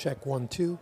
Check 1, 2.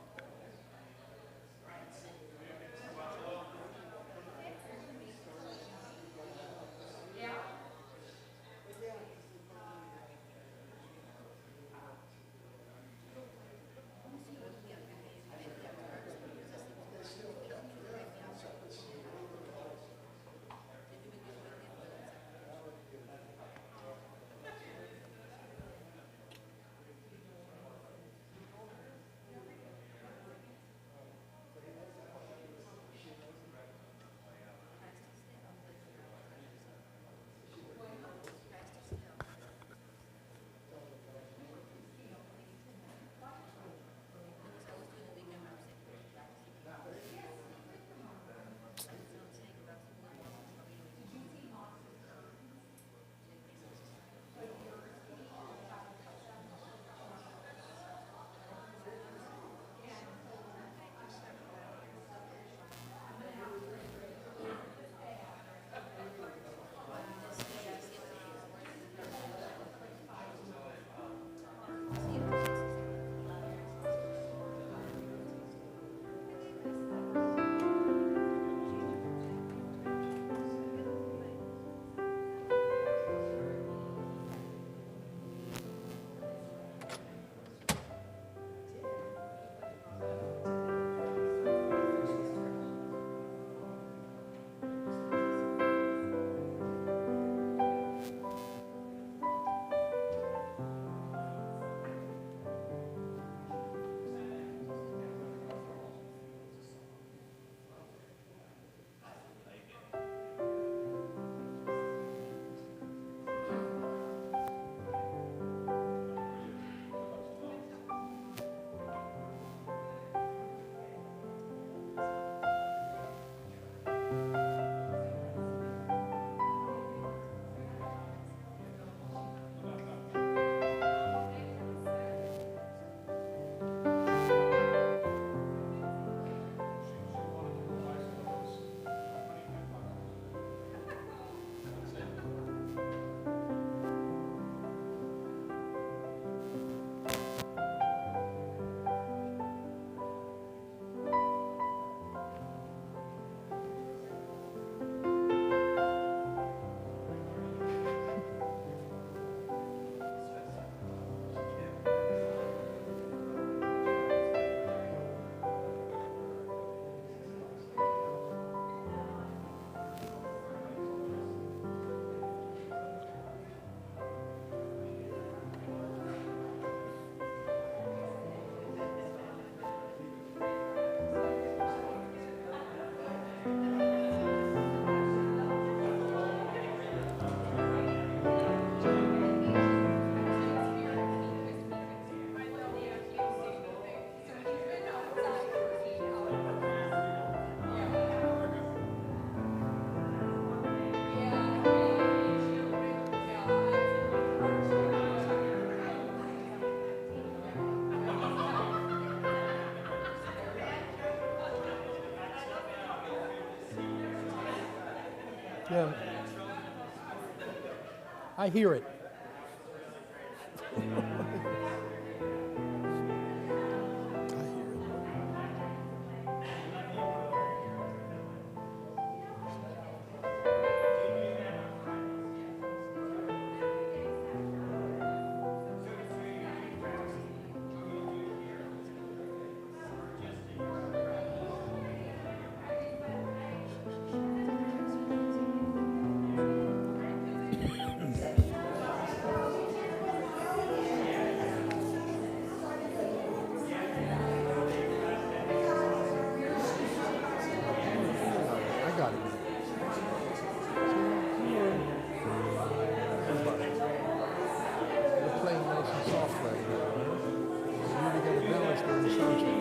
Yeah. I hear it. I got it. We're playing nice and soft right now. You really got to balance during sound check.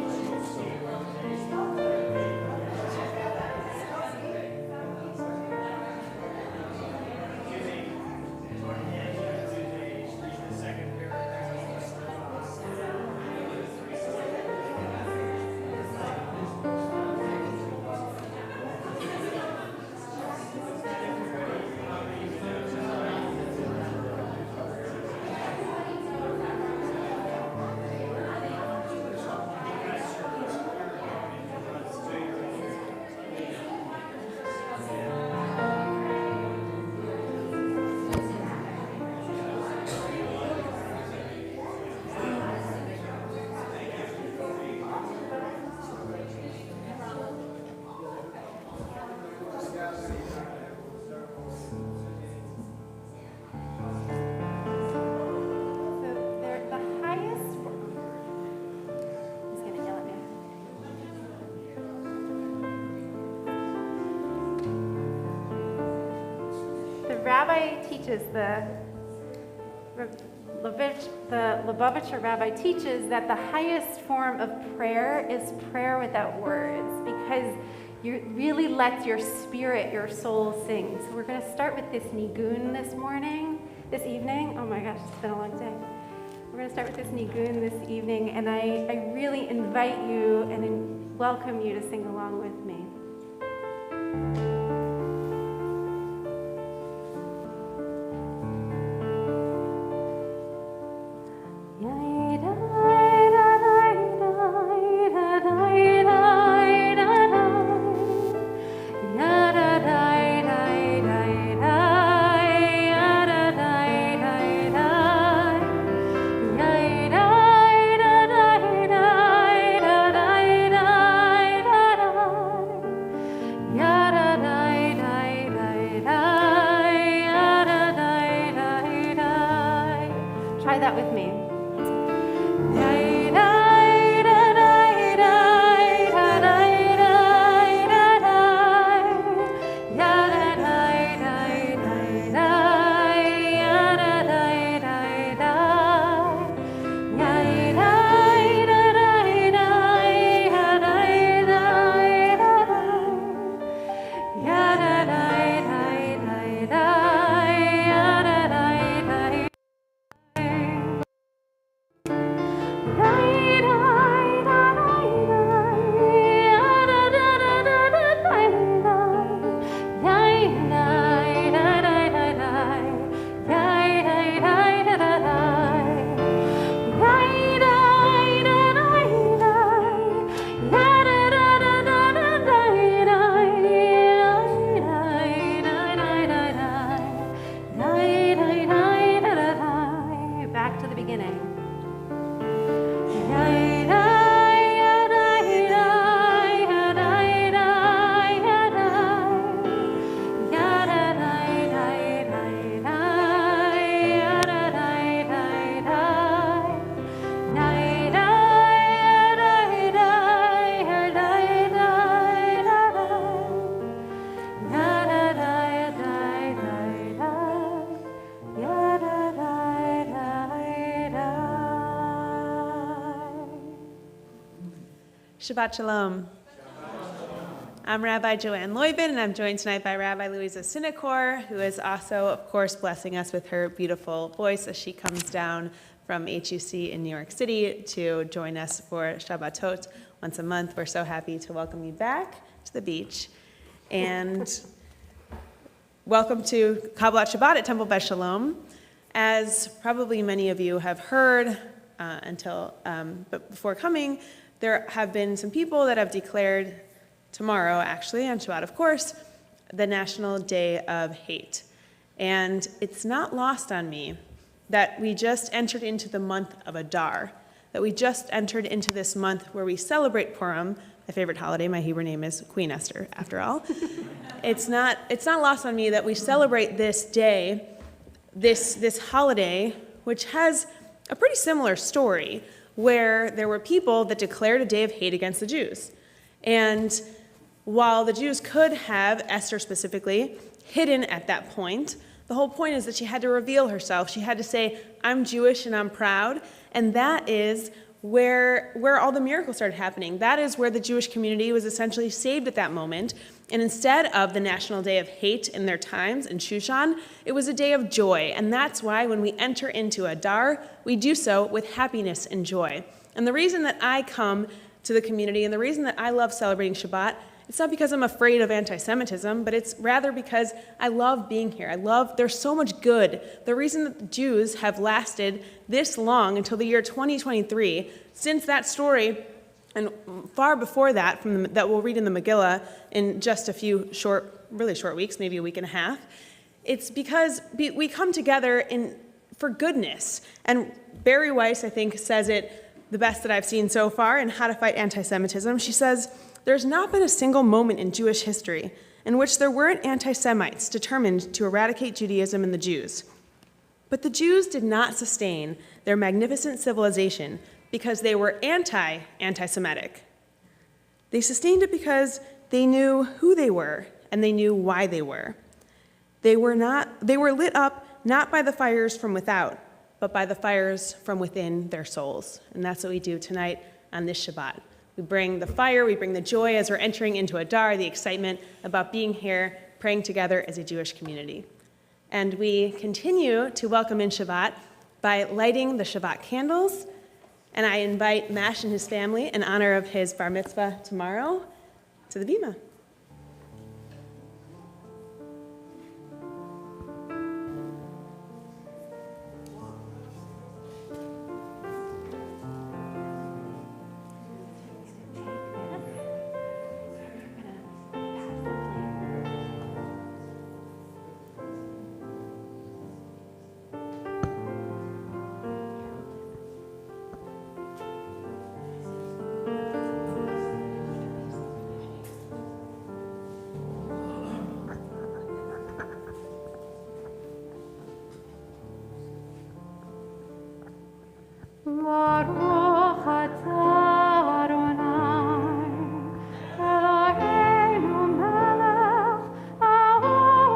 teaches, the Lubavitcher rabbi teaches that the highest form of prayer is prayer without words, because you really let your spirit, your soul sing. So we're going to start with this nigun this evening. Oh my gosh, it's been a long day. We're going to start with this nigun this evening, and I really invite you and welcome you to sing along with me. Try that with me. Shabbat Shalom. I'm Rabbi Joanne Loybin, and I'm joined tonight by Rabbi Louisa Sinekor, who is also, of course, blessing us with her beautiful voice as she comes down from HUC in New York City to join us for Shabbatot once a month. We're so happy to welcome you back to the beach. And welcome to Kabbalat Shabbat at Temple Beth Shalom. As probably many of you have heard but before coming, there have been some people that have declared tomorrow, actually, on Shabbat, of course, the National Day of Hate. And it's not lost on me that we just entered into the month of Adar, that we just entered into this month where we celebrate Purim, my favorite holiday. My Hebrew name is Queen Esther, after all. It's not lost on me that we celebrate this day, this holiday, which has a pretty similar story, where there were people that declared a day of hate against the Jews. And while the Jews could have, Esther specifically, hidden at that point, the whole point is that she had to reveal herself. She had to say, I'm Jewish and I'm proud. And that is where all the miracles started happening. That is where the Jewish community was essentially saved at that moment. And instead of the National Day of Hate in their times in Shushan, it was a day of joy. And that's why when we enter into Adar, we do so with happiness and joy. And the reason that I come to the community and the reason that I love celebrating Shabbat, it's not because I'm afraid of anti-Semitism, but it's rather because I love being here. There's so much good. The reason that the Jews have lasted this long until the year 2023, since that story, and far before that, that we'll read in the Megillah in just a few really short weeks, maybe a week and a half, it's because we come together for goodness. And Barry Weiss, I think, says it the best that I've seen so far in How to Fight Anti-Semitism. She says, there's not been a single moment in Jewish history in which there weren't anti-Semites determined to eradicate Judaism and the Jews. But the Jews did not sustain their magnificent civilization because they were anti-Semitic. They sustained it because they knew who they were and they knew why they were. They were lit up not by the fires from without, but by the fires from within their souls. And that's what we do tonight on this Shabbat. We bring the fire, we bring the joy as we're entering into Adar, the excitement about being here, praying together as a Jewish community. And we continue to welcome in Shabbat by lighting the Shabbat candles. And I invite Mash and his family, in honor of his bar mitzvah tomorrow, to the bima. Baruch atah Adonai, Eloheinu melech haolam,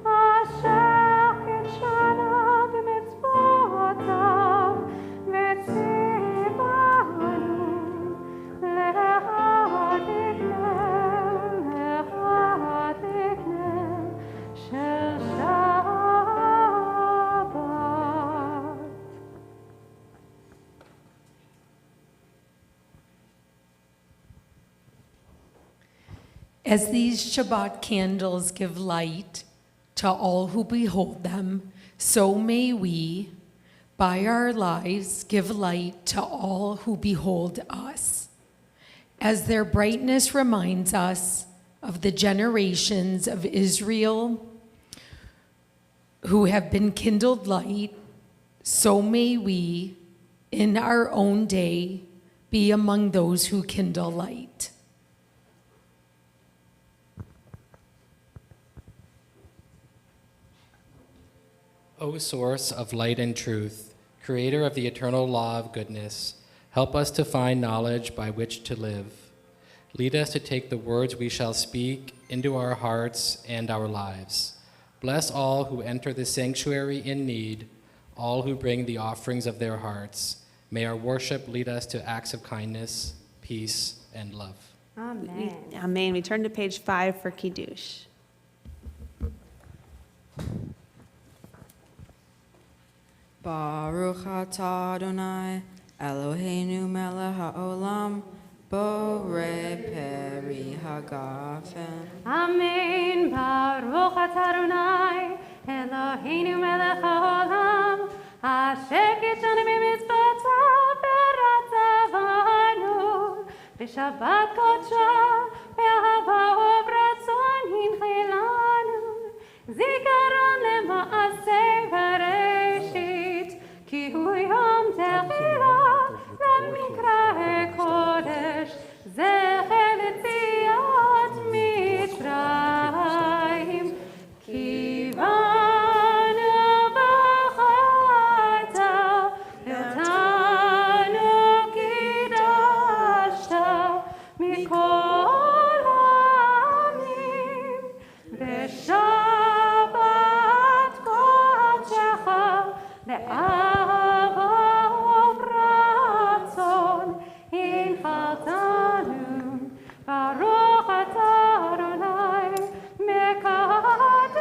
asher kitshana b'mitzvotav, v'tzivanu lehadiknel shel Shabbat. As these Shabbat candles give light to all who behold them, so may we, by our lives, give light to all who behold us. As their brightness reminds us of the generations of Israel who have been kindled light, so may we, in our own day, be among those who kindle light. O source of light and truth, creator of the eternal law of goodness, help us to find knowledge by which to live. Lead us to take the words we shall speak into our hearts and our lives. Bless all who enter the sanctuary in need, all who bring the offerings of their hearts. May our worship lead us to acts of kindness, peace, and love. Amen. Amen. We turn to page 5 for Kiddush. Baruch atah Adonai, Eloheinu melech haolam, borei peri hagafen. Amen. Baruch atah Adonai, Eloheinu melech haolam, asher kitshana b'mitzvotav v'ratzavanu, b'shabbat kodsha, b'ahava u'b'ratzon hinchilanu, zikaron lema'aseh bereshit, ki hu yom tehila lemikra'e kodesh, zecher l'tziat Mitzrayim, kivanu b'chata, v'tanu kidashta, mikol ha'amim, v'shabbat kodshecha, le'ava u'vratzon, inchaltanu, Baruch atah Adonai, mekadesh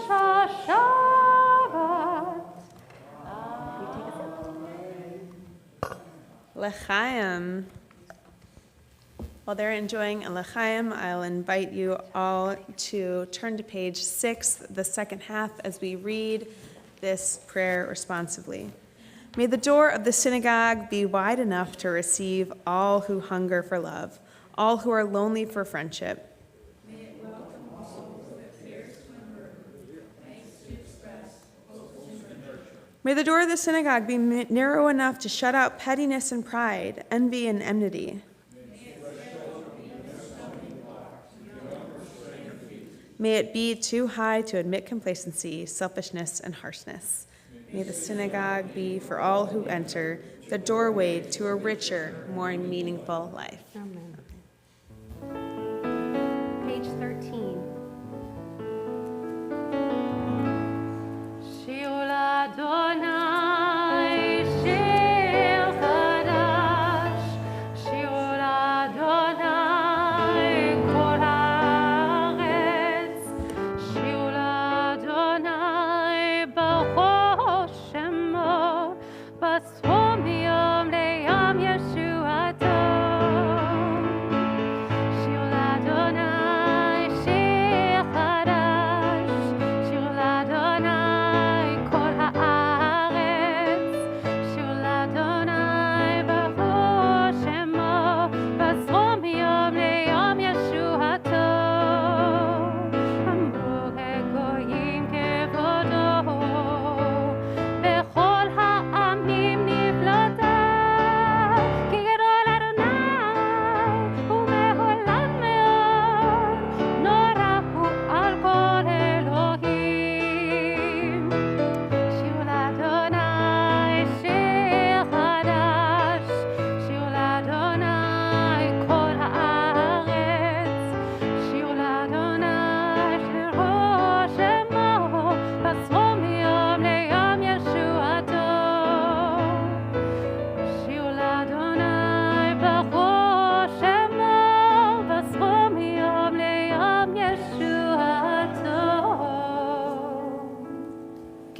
ha'shabbat. You take a sip. L'chaim. While they're enjoying a l'chaim, I'll invite you all to turn to page 6, the second half, as we read this prayer responsively. May the door of the synagogue be wide enough to receive all who hunger for love, all who are lonely for friendship. May the door of the synagogue be narrow enough to shut out pettiness and pride, envy and enmity. May it be too high to admit complacency, selfishness, and harshness. May the synagogue be, for all who enter, the doorway to a richer, more meaningful life. Amen. Page 13.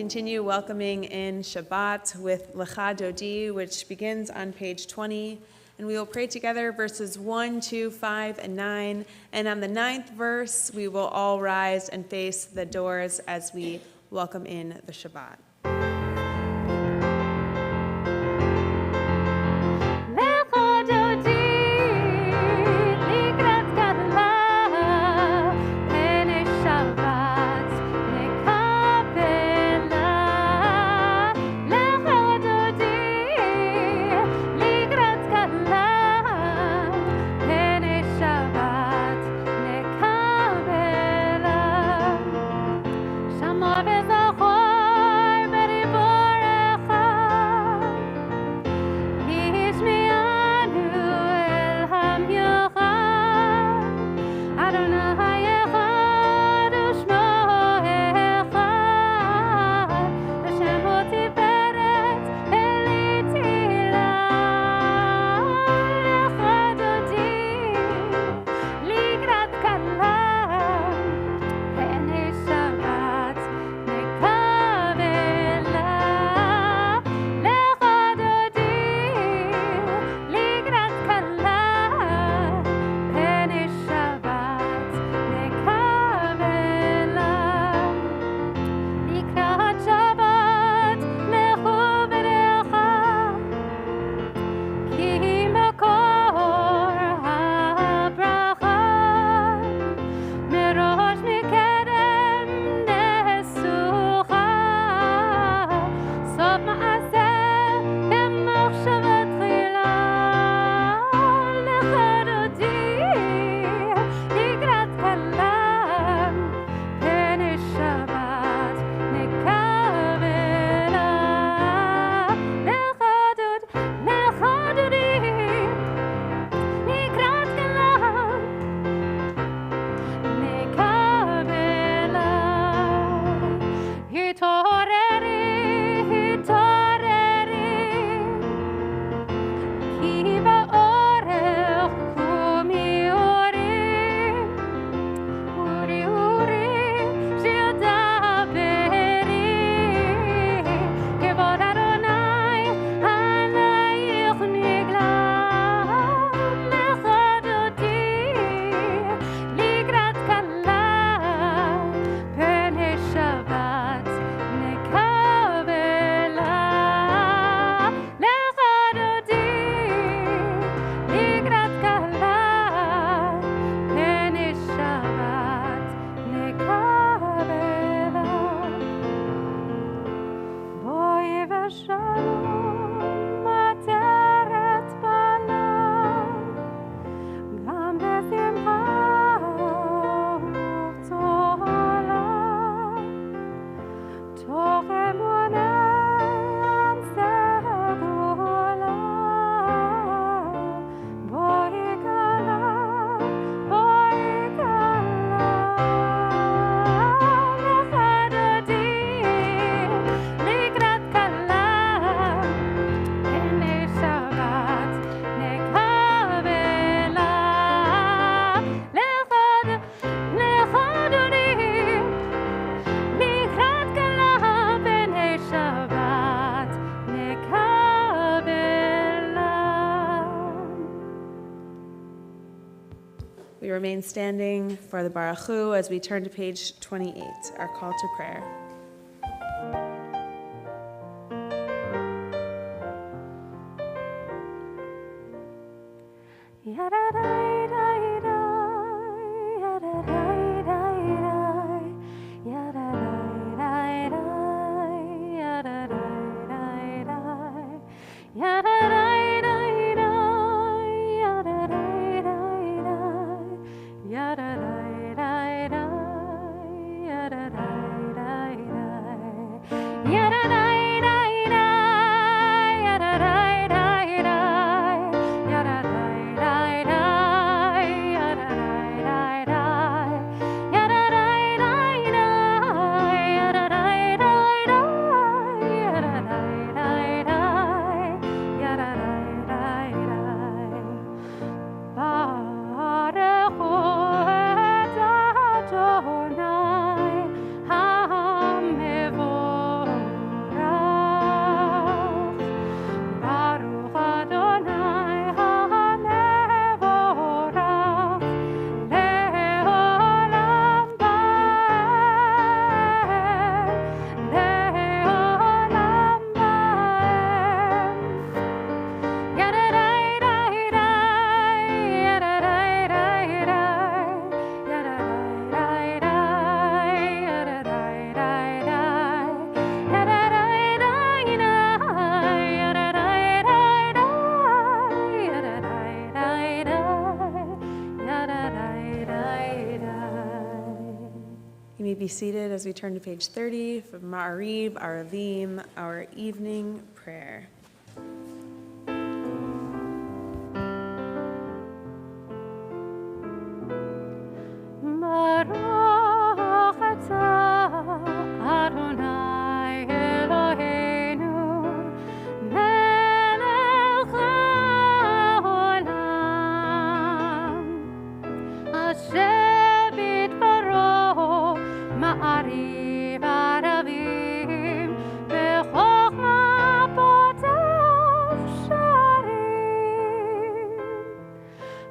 continue welcoming in Shabbat with Lecha Dodi, which begins on page 20. And we will pray together verses 1, 2, 5, and 9. And on the 9th verse, we will all rise and face the doors as we welcome in the Shabbat. We remain standing for the Baruch Hu as we turn to page 28, our call to prayer. be seated as we turn to page 30 for Ma'ariv, Aravim, our evening prayer. Baruch atah Adonai Eloheinu melech haolam asher bidbaro ma'ariv aravim bechokma potach sharim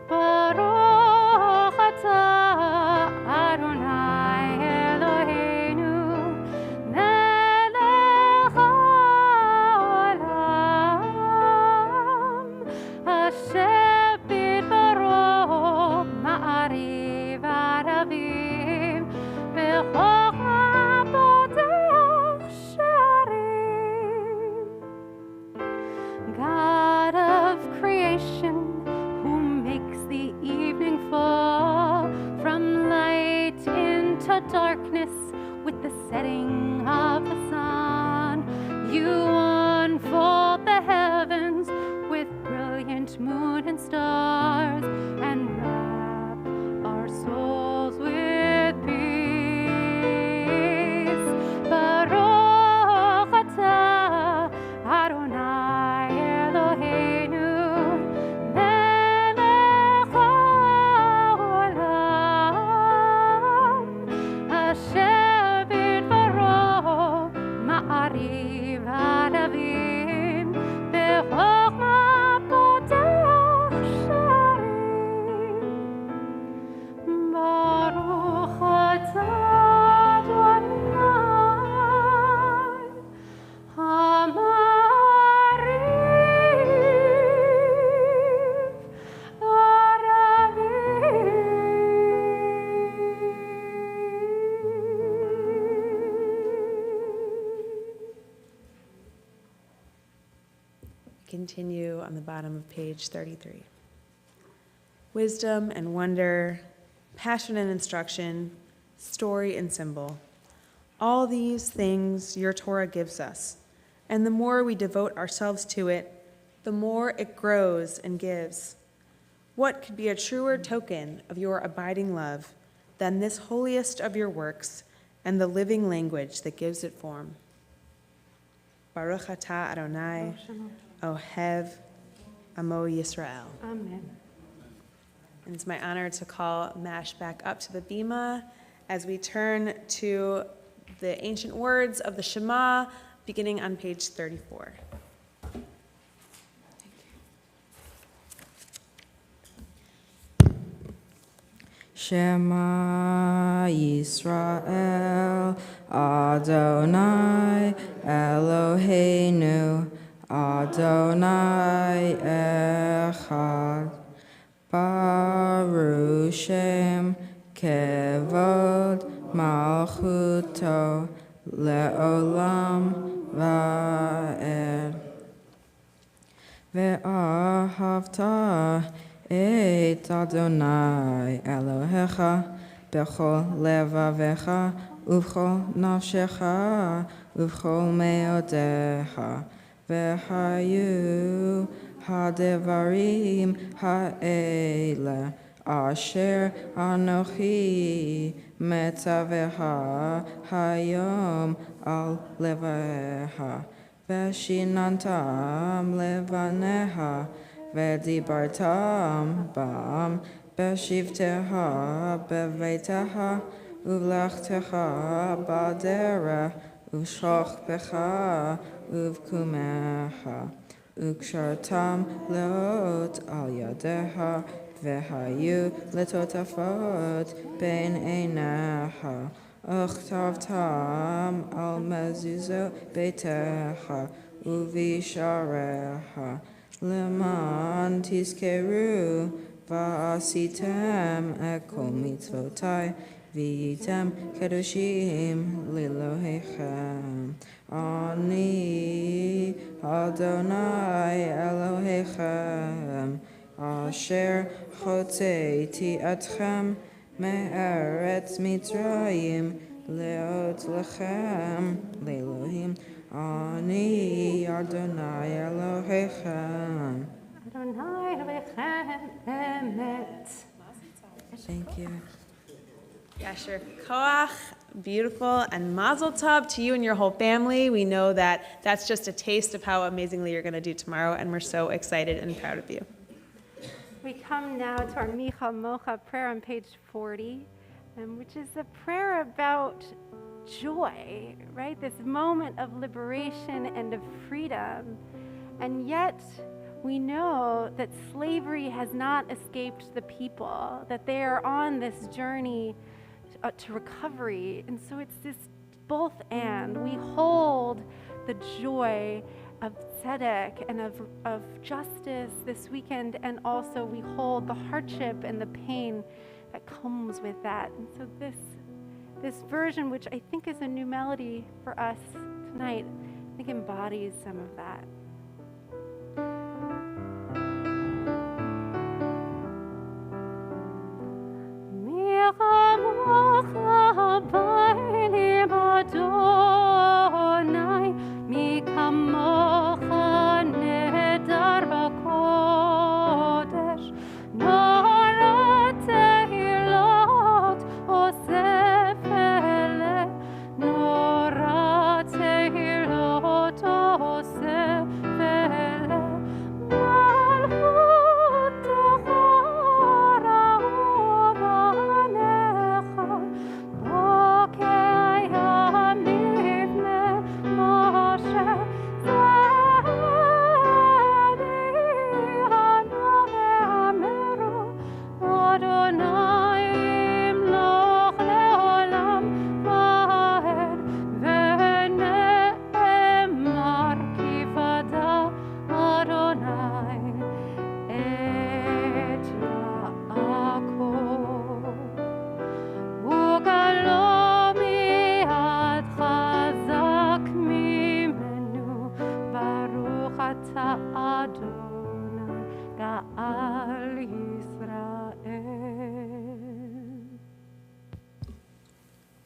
Baruch atah Adonai Eloheinu melech haolam asher bidbaro ma'ariv aravim bechokma potach sharim God of creation, who makes the evening fall from light into darkness with the setting of the sun. You unfold the heavens with brilliant moon and stars and wrap our souls with peace. Baruch atah Adonai Eloheinu melech haolam asher bidbaro ma'ariv aravim bechokma potach sharim Baruch atah Adonai Amariv Continue on the bottom of page 33. Wisdom and wonder, passion and instruction, story and symbol. All these things your Torah gives us, and the more we devote ourselves to it, the more it grows and gives. What could be a truer token of your abiding love than this holiest of your works and the living language that gives it form? Baruch atah Adonai, Ohev Amo Yisrael. Amen. And it's my honor to call Mash back up to the bima as we turn to the ancient words of the Shema, beginning on page 34. Shema Yisrael Adonai Eloheinu Adonai Echad Baruch Shem Kevod Malchuto Le'olam Va'ed Ve'ahavta et Adonai Elohecha bechol levavecha uvchol nafshecha uvchol meodecha vehayu hadevarim ha'ele asher anochi metzavecha hayom al levavecha veshinantam levaneha v'dibartam bam b'shivteha b'veiteha uvlachtecha b'adera uv'shochbecha uv'kumecha ukshartam leot al yadeha v'hayu letotafot ben einecha uchtavtam al mezuzot beitecha uvisharecha Leman tizkeru va'asitem et kol mitzvotai v'yitem kedoshim lilohechem. Ani Adonai Elohechem asher chotzeiti etchem me'eretz Mitzrayim leot lechem le'elohim ani Adonai Elohechem. Adonai Elohechem emet. Thank you. Yasher Koach, beautiful, and Mazel Tov to you and your whole family. We know that that's just a taste of how amazingly you're going to do tomorrow, and we're so excited and proud of you. We come now to our Micha Mocha prayer on page 40, which is a prayer about joy, right? This moment of liberation and of freedom. And yet, we know that slavery has not escaped the people, that they are on this journey to recovery. And so it's this both and. We hold the joy of tzedek and of justice this weekend, and also we hold the hardship and the pain that comes with that. And so this version, which I think is a new melody for us tonight, I think embodies some of that.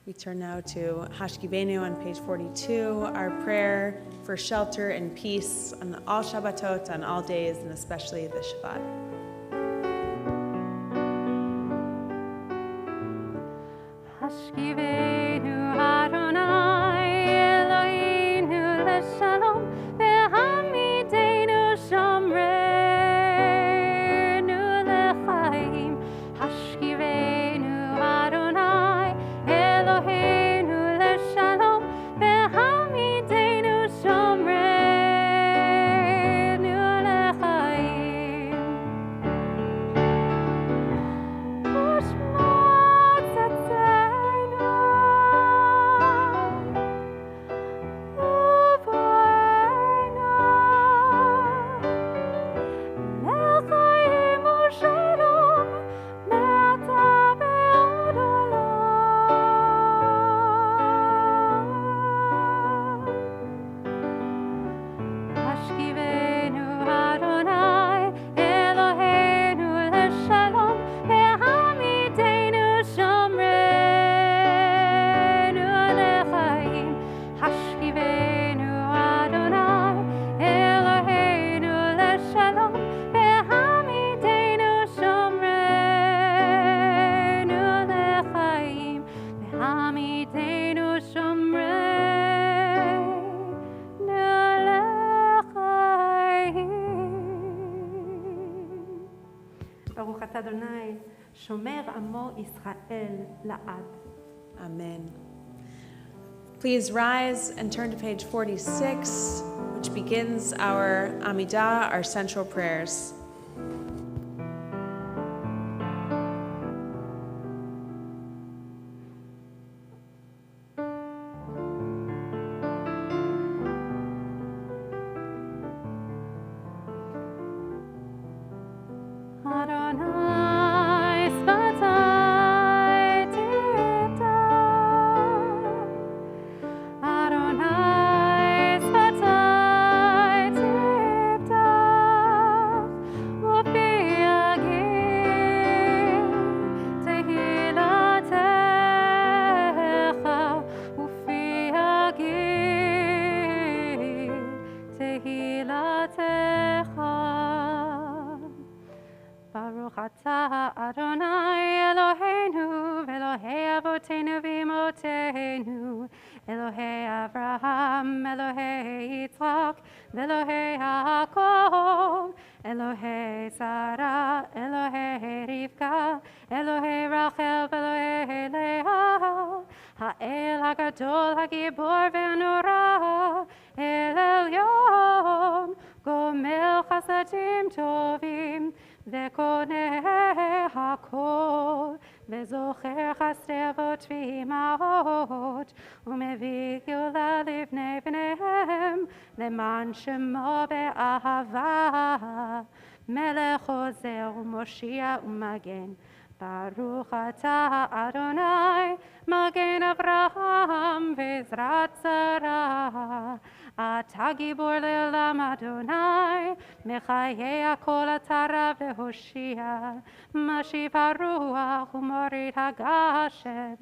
We turn now to Hashkivenu on page 42, our prayer for shelter and peace on all Shabbatot, on all days, and especially the Shabbat. Hashkivenu Adonai Eloheinu leshalom ve'hamidenu shomreinu lechaim. Hashkivenu Adonai Eloheinu leshalom ve'hamidenu shomreinu lechaim. Baruch atah Adonai, shomer amo Israel la'ad. Amen. Please rise and turn to page 46, which begins our Amidah, our central prayers. Adonai Sfatai Tifta. Adonai Sfatai Tifta. Baruch atah Adonai Eloheinu Elohei Avotenu v'imotenu Elohei Avraham Elohei Yitzchak Elohei Yaakov Elohei Sarah Elohei Rivka Elohei Rachel Elohei Leah Ha'el HaGadol HaGibor ve'Hanora El Elyon Gomel Chasadim Tovim Ve'koneh HaKol Ve'zocher Chasdei Avot V'imahot U'mevii Geula Livnei Bneihem Leman Shemo Be'ahava Melech Ozer U'Moshia U'Magen Baruch atah Adonai Magen Avraham V'ezrat Sarah Atah Gibor Le'olam Adonai Mechayei HaKol Atara V'Hoshia Mashiv HaRuach U'Morid HaGashem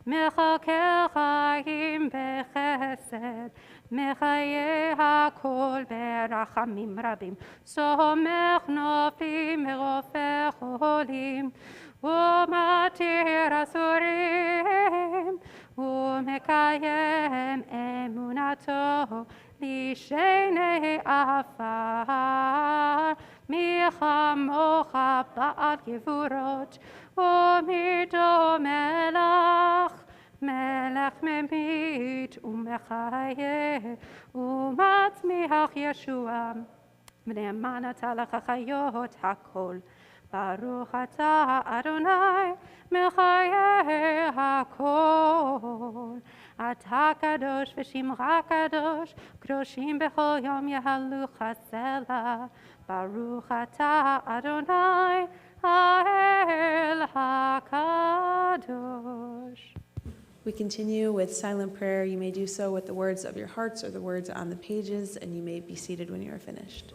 Mechakel Chaim B'Chesed Mechayei HaKol B'Rachamim Rabim Somech Noflim Merofeh Cholim ומתיר אסורים ומקיים אמונתו לשני עפר מי כמוך בעל גבורות ומידו מלך ממית ומחיה ומצמיח ישועה ונאמן אתה לך חיות הכל Baruch atah Adonai mechayei hakol. Atah kadosh v'shimcha kadosh, kadoshim b'chol yom yahalu chasela. Baruch atah Adonai ha'el hakadosh. We continue with silent prayer. You may do so with the words of your hearts or the words on the pages, and you may be seated when you are finished.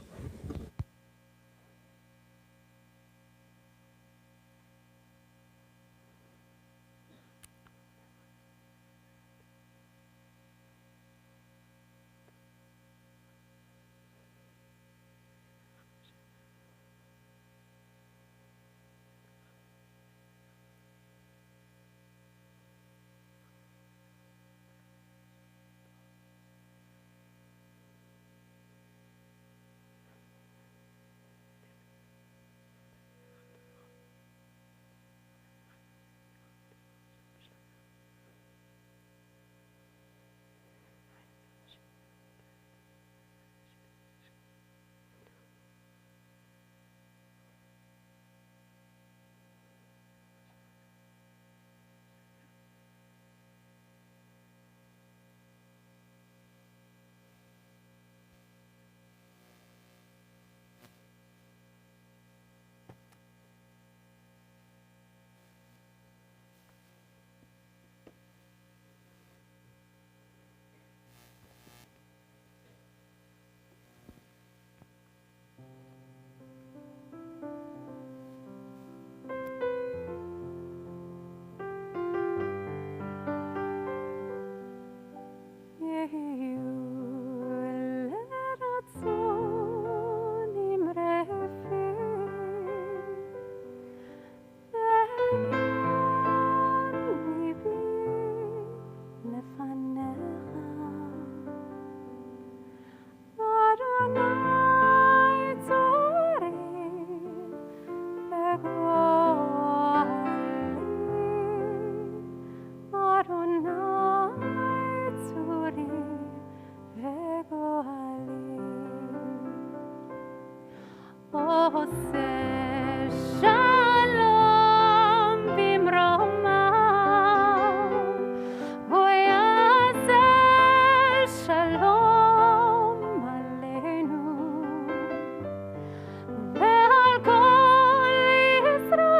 Israel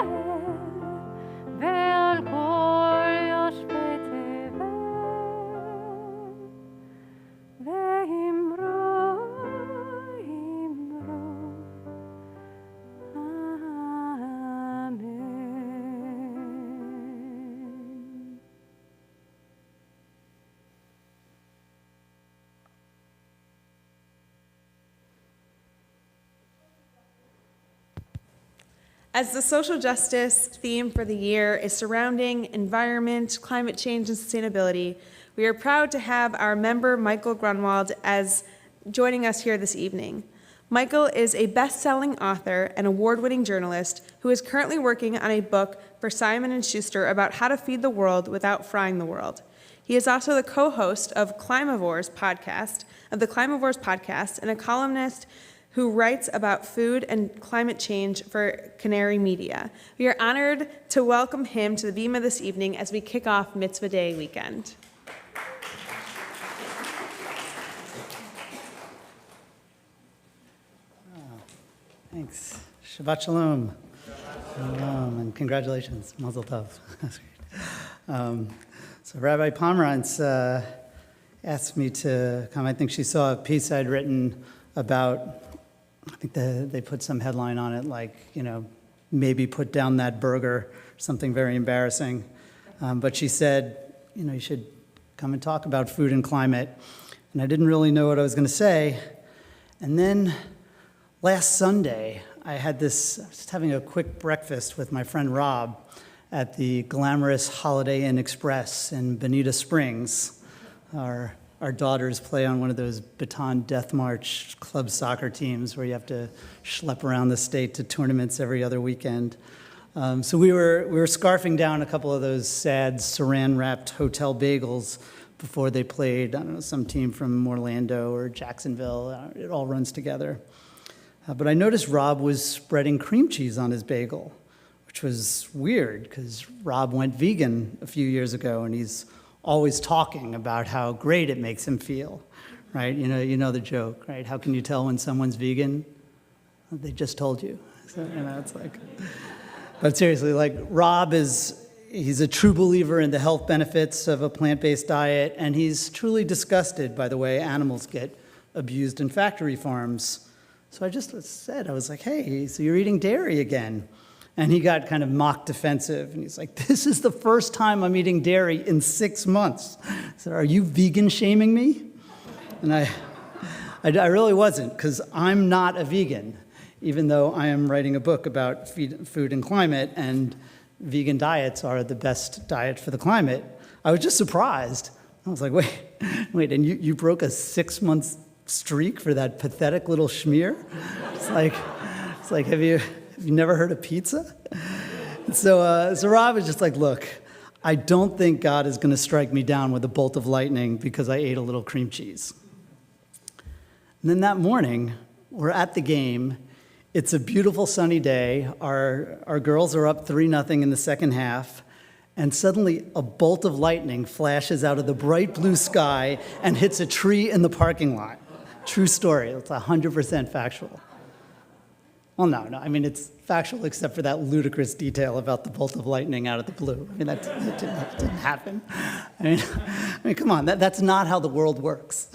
As the social justice theme for the year is surrounding environment, climate change, and sustainability, we are proud to have our member Michael Grunwald as joining us here this evening. Michael is a best-selling author and award-winning journalist who is currently working on a book for Simon & Schuster about how to feed the world without frying the world. He is also the co-host of the Climavores podcast, and a columnist who writes about food and climate change for Canary Media. We are honored to welcome him to the Bima this evening as we kick off Mitzvah Day weekend. Thanks. Shabbat shalom. Shalom, and congratulations. Mazel tov. That's great. So Rabbi Pomerantz asked me to come. I think she saw a piece I'd written about, I think they put some headline on it like, maybe put down that burger, something very embarrassing. But she said, you should come and talk about food and climate. And I didn't really know what I was going to say. And then last Sunday, I was just having a quick breakfast with my friend Rob at the glamorous Holiday Inn Express in Bonita Springs. Our daughters play on one of those Baton Death March club soccer teams where you have to schlep around the state to tournaments every other weekend. So we were scarfing down a couple of those sad saran-wrapped hotel bagels before they played, some team from Orlando or Jacksonville. It all runs together. But I noticed Rob was spreading cream cheese on his bagel, which was weird because Rob went vegan a few years ago, and he's always talking about how great it makes him feel, right? You know the joke, right? How can you tell when someone's vegan? They just told you. So, it's like, but seriously, like Rob he's a true believer in the health benefits of a plant-based diet, and he's truly disgusted by the way animals get abused in factory farms. So I just said, I was like, hey, so you're eating dairy again? And he got kind of mock defensive, and he's like, this is the first time I'm eating dairy in 6 months. I said, are you vegan shaming me? And I really wasn't, because I'm not a vegan, even though I am writing a book about food and climate, and vegan diets are the best diet for the climate. I was just surprised. I was like, wait, and you broke a 6-month streak for that pathetic little schmear? It's like, have you never heard of pizza? So Rob was just like, look, I don't think God is going to strike me down with a bolt of lightning because I ate a little cream cheese. And then that morning, we're at the game. It's a beautiful sunny day. Our girls are up 3-0 in the second half. And suddenly a bolt of lightning flashes out of the bright blue sky and hits a tree in the parking lot. True story. It's 100% factual. Well, no. I mean, it's factual except for that ludicrous detail about the bolt of lightning out of the blue. I mean, that didn't happen. I mean, come on. That's not how the world works.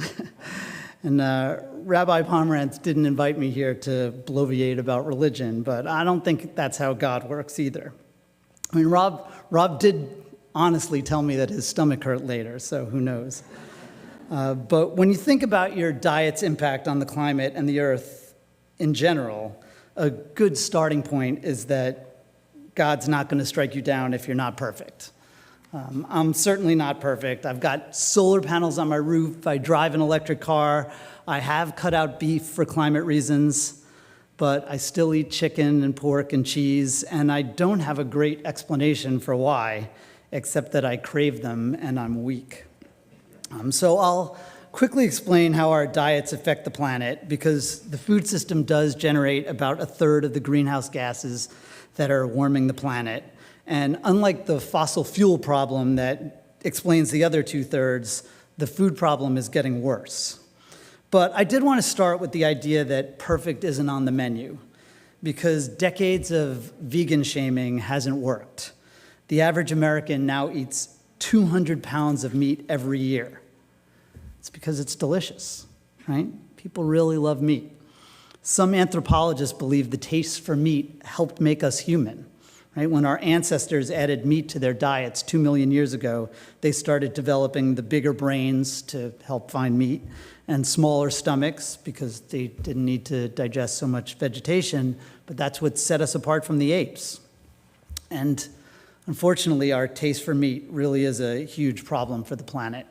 And Rabbi Pomerantz didn't invite me here to bloviate about religion, but I don't think that's how God works either. I mean, Rob did honestly tell me that his stomach hurt later, so who knows. But when you think about your diet's impact on the climate and the earth in general, a good starting point is that God's not going to strike you down if you're not perfect. I'm certainly not perfect. I've got solar panels on my roof. I drive an electric car. I have cut out beef for climate reasons, but I still eat chicken and pork and cheese, and I don't have a great explanation for why, except that I crave them and I'm weak. So I'll quickly explain how our diets affect the planet, because the food system does generate about 1/3 of the greenhouse gases that are warming the planet. And unlike the fossil fuel problem that explains the other 2/3, the food problem is getting worse. But I did want to start with the idea that perfect isn't on the menu, because decades of vegan shaming hasn't worked. The average American now eats 200 pounds of meat every year. It's because it's delicious, right? People really love meat. Some anthropologists believe the taste for meat helped make us human, right? When our ancestors added meat to their diets 2 million years ago, they started developing the bigger brains to help find meat and smaller stomachs because they didn't need to digest so much vegetation, but that's what set us apart from the apes. And unfortunately, our taste for meat really is a huge problem for the planet.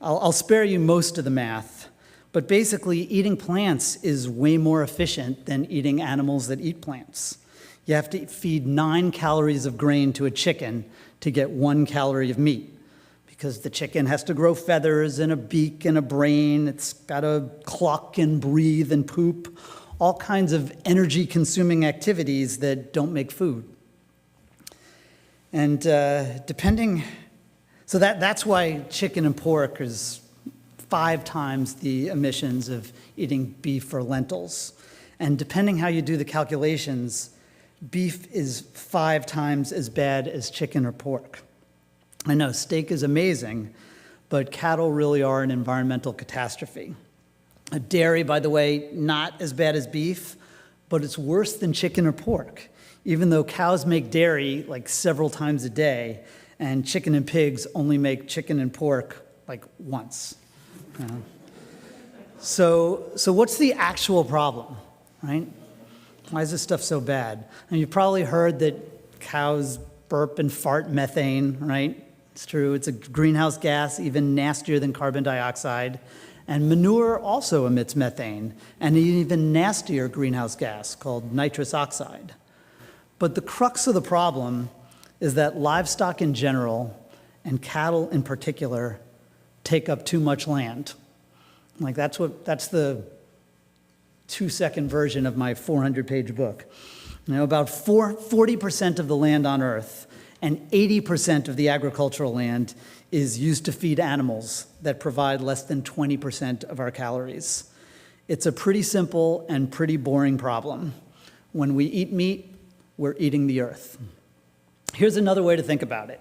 I'll spare you most of the math, but basically eating plants is way more efficient than eating animals that eat plants. You have to feed 9 calories of grain to a chicken to get 1 calorie of meat, because the chicken has to grow feathers and a beak and a brain. It's got to cluck and breathe and poop, all kinds of energy-consuming activities that don't make food. And so that's why chicken and pork is 5 times the emissions of eating beef or lentils. And depending how you do the calculations, beef is 5 times as bad as chicken or pork. I know steak is amazing, but cattle really are an environmental catastrophe. Dairy, by the way, not as bad as beef, but it's worse than chicken or pork, even though cows make dairy like several times a day, and chicken and pigs only make chicken and pork like once. So what's the actual problem, right? Why is this stuff so bad? And you've probably heard that cows burp and fart methane, right? It's true. It's a greenhouse gas, even nastier than carbon dioxide. And manure also emits methane, and an even nastier greenhouse gas called nitrous oxide. But the crux of the problem is that livestock in general, and cattle in particular, take up too much land. Like that's the 2-second version of my 400-page book. About 40% of the land on Earth and 80% of the agricultural land is used to feed animals that provide less than 20% of our calories. It's a pretty simple and pretty boring problem. When we eat meat, we're eating the earth. Here's another way to think about it.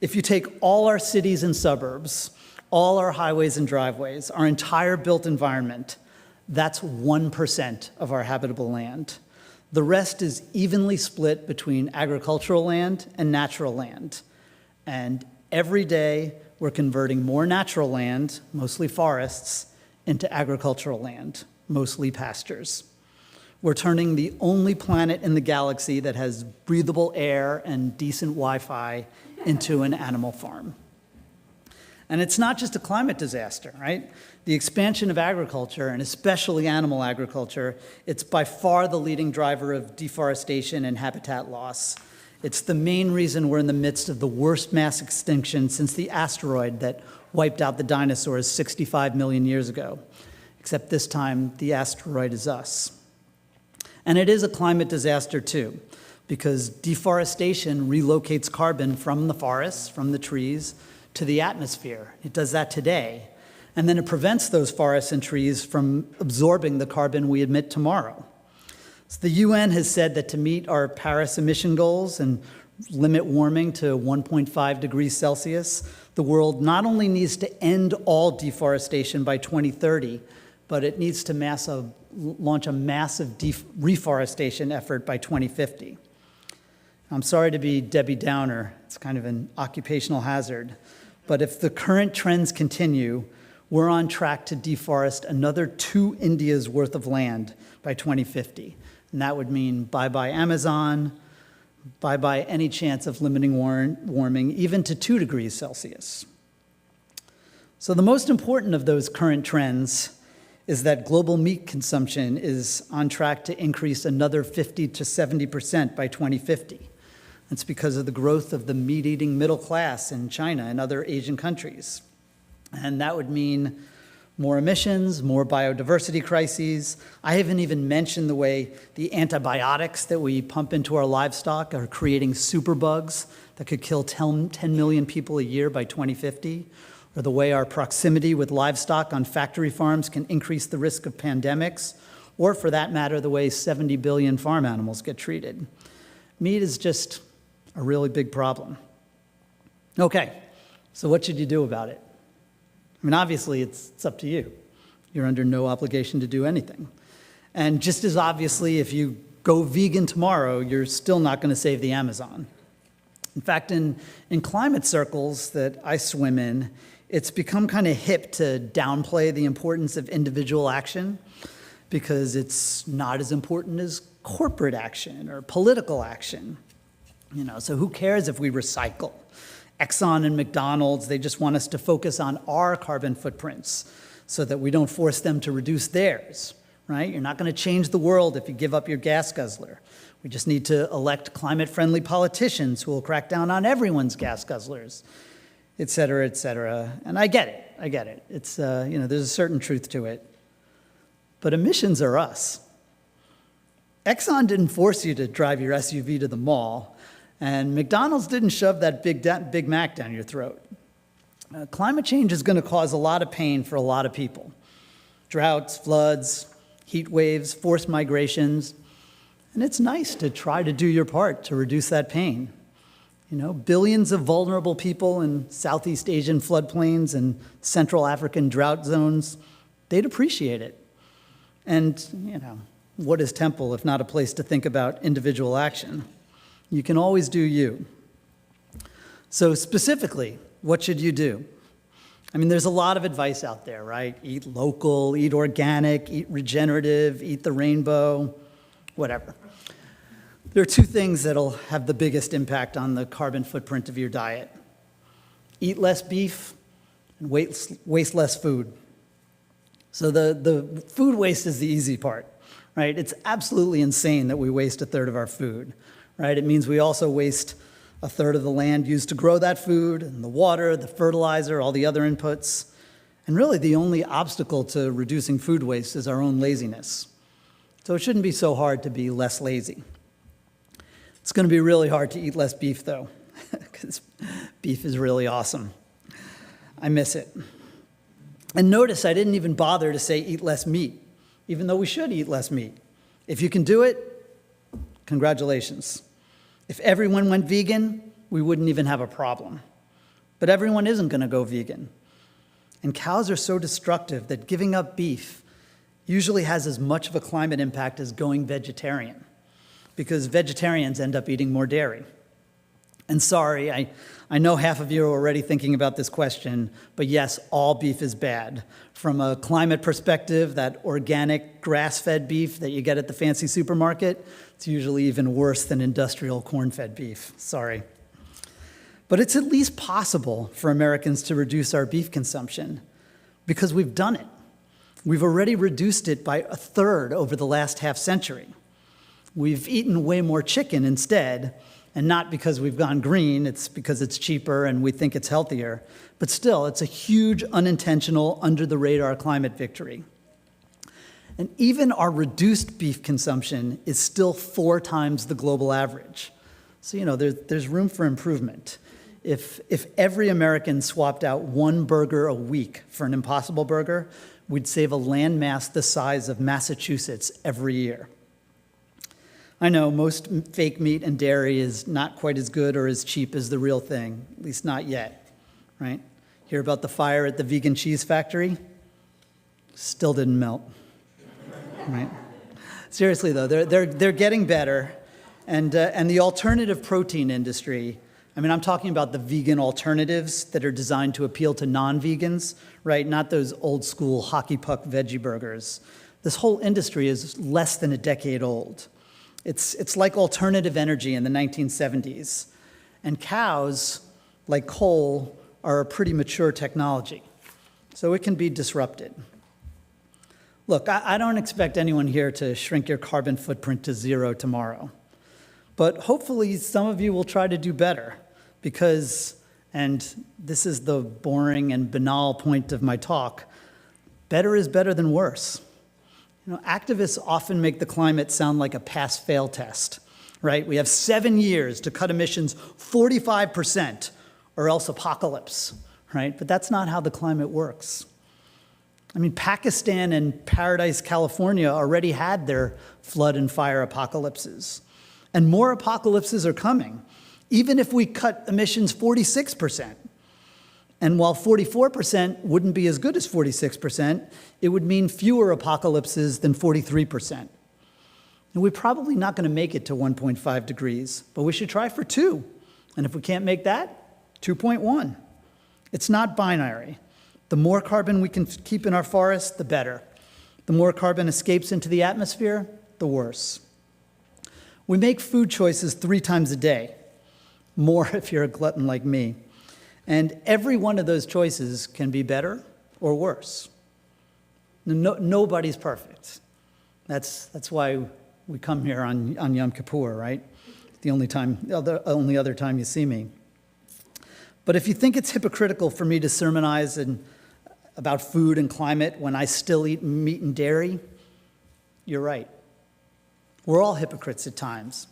If you take all our cities and suburbs, all our highways and driveways, our entire built environment, that's 1% of our habitable land. The rest is evenly split between agricultural land and natural land. And every day, we're converting more natural land, mostly forests, into agricultural land, mostly pastures. We're turning the only planet in the galaxy that has breathable air and decent Wi-Fi into an animal farm. And it's not just a climate disaster, right? The expansion of agriculture, and especially animal agriculture, it's by far the leading driver of deforestation and habitat loss. It's the main reason we're in the midst of the worst mass extinction since the asteroid that wiped out the dinosaurs 65 million years ago. Except this time, the asteroid is us. And it is a climate disaster too, because deforestation relocates carbon from the forests, from the trees, to the atmosphere. It does that today. And then it prevents those forests and trees from absorbing the carbon we emit tomorrow. So the UN has said that to meet our Paris emission goals and limit warming to 1.5 degrees Celsius, the world not only needs to end all deforestation by 2030, but it needs to launch a massive reforestation effort by 2050. I'm sorry to be Debbie Downer. It's kind of an occupational hazard. But if the current trends continue, we're on track to deforest another 2 Indias worth of land by 2050. And that would mean bye-bye Amazon, bye-bye any chance of limiting warming, even to 2 degrees Celsius. So the most important of those current trends is that global meat consumption is on track to increase another 50 to 70% by 2050. It's because of the growth of the meat-eating middle class in China and other Asian countries. And that would mean more emissions, more biodiversity crises. I haven't even mentioned the way the antibiotics that we pump into our livestock are creating superbugs that could kill 10 million people a year by 2050, or the way our proximity with livestock on factory farms can increase the risk of pandemics, or for that matter, the way 70 billion farm animals get treated. Meat is just a really big problem. Okay, so what should you do about it? I mean, obviously, it's up to you. You're under no obligation to do anything. And just as obviously, if you go vegan tomorrow, you're still not going to save the Amazon. In fact, in climate circles that I swim in, it's become kind of hip to downplay the importance of individual action. because it's not as important as corporate action or political action. So who cares if we recycle? Exxon and McDonald's, they just want us to focus on our carbon footprints so that we don't force them to reduce theirs, right? You're not going to change the world if you give up your gas guzzler. We just need to elect climate-friendly politicians who will crack down on everyone's gas guzzlers, et cetera, et cetera. And I get it. It's, there's a certain truth to it. But emissions are us. Exxon didn't force you to drive your SUV to the mall, and McDonald's didn't shove that Big Mac down your throat. Climate change is going to cause a lot of pain for a lot of people. Droughts, floods, heat waves, forced migrations. And it's nice to try to do your part to reduce that pain. Billions of vulnerable people in Southeast Asian floodplains and Central African drought zones, they'd appreciate it. And, what is Temple if not a place to think about individual action? You can always do you. So specifically, what should you do? There's a lot of advice out there, right? Eat local, eat organic, eat regenerative, eat the rainbow, whatever. There are two things that'll have the biggest impact on the carbon footprint of your diet. Eat less beef and waste less food. So the food waste is the easy part, right? It's absolutely insane that we waste a third of our food, right? It means we also waste a third of the land used to grow that food, and the water, the fertilizer, all the other inputs. And really the only obstacle to reducing food waste is our own laziness. So it shouldn't be so hard to be less lazy. It's going to be really hard to eat less beef, though, because beef is really awesome. I miss it. And notice I didn't even bother to say eat less meat, even though we should eat less meat. If you can do it, congratulations. If everyone went vegan, we wouldn't even have a problem. But everyone isn't going to go vegan. And cows are so destructive that giving up beef usually has as much of a climate impact as going vegetarian, because vegetarians end up eating more dairy. And sorry, I know half of you are already thinking about this question, but yes, all beef is bad. From a climate perspective, that organic grass-fed beef that you get at the fancy supermarket, it's usually even worse than industrial corn-fed beef. Sorry. But it's at least possible for Americans to reduce our beef consumption because we've done it. We've already reduced it by a third over the last half century. We've eaten way more chicken instead, and not because we've gone green, it's because it's cheaper and we think it's healthier. But still, it's a huge, unintentional, under-the-radar climate victory. And even our reduced beef consumption is still 4 times the global average. So, there's room for improvement. If every American swapped out 1 burger a week for an Impossible Burger, we'd save a landmass the size of Massachusetts every year. I know most fake meat and dairy is not quite as good or as cheap as the real thing, at least not yet, right? Hear about the fire at the vegan cheese factory? Still didn't melt, right? Seriously though, they're getting better, and the alternative protein industry. I'm talking about the vegan alternatives that are designed to appeal to non-vegans, right? Not those old school hockey puck veggie burgers. This whole industry is less than a decade old. It's like alternative energy in the 1970s. And cows, like coal, are a pretty mature technology. So it can be disrupted. Look, I don't expect anyone here to shrink your carbon footprint to 0 tomorrow. But hopefully some of you will try to do better because, and this is the boring and banal point of my talk, better is better than worse. Activists often make the climate sound like a pass-fail test, right? We have 7 years to cut emissions 45% or else apocalypse, right? But that's not how the climate works. Pakistan and Paradise, California already had their flood and fire apocalypses. And more apocalypses are coming, even if we cut emissions 46%. And while 44% wouldn't be as good as 46%, it would mean fewer apocalypses than 43%. And we're probably not going to make it to 1.5 degrees, but we should try for 2. And if we can't make that, 2.1. It's not binary. The more carbon we can keep in our forests, the better. The more carbon escapes into the atmosphere, the worse. We make food choices 3 times a day, more if you're a glutton like me. And every one of those choices can be better or worse. Nobody's perfect. That's why we come here on Yom Kippur, right? The only other time you see me. But if you think it's hypocritical for me to sermonize about food and climate when I still eat meat and dairy, you're right. We're all hypocrites at times.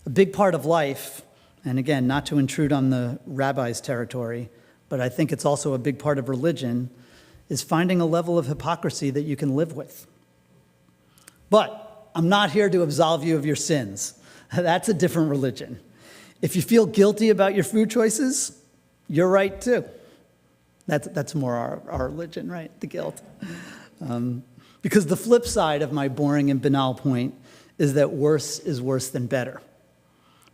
A big part of life, and again, not to intrude on the rabbi's territory, but I think it's also a big part of religion, is finding a level of hypocrisy that you can live with. But I'm not here to absolve you of your sins. That's a different religion. If you feel guilty about your food choices, you're right too. That's more our religion, right? The guilt. Because the flip side of my boring and banal point is that worse is worse than better.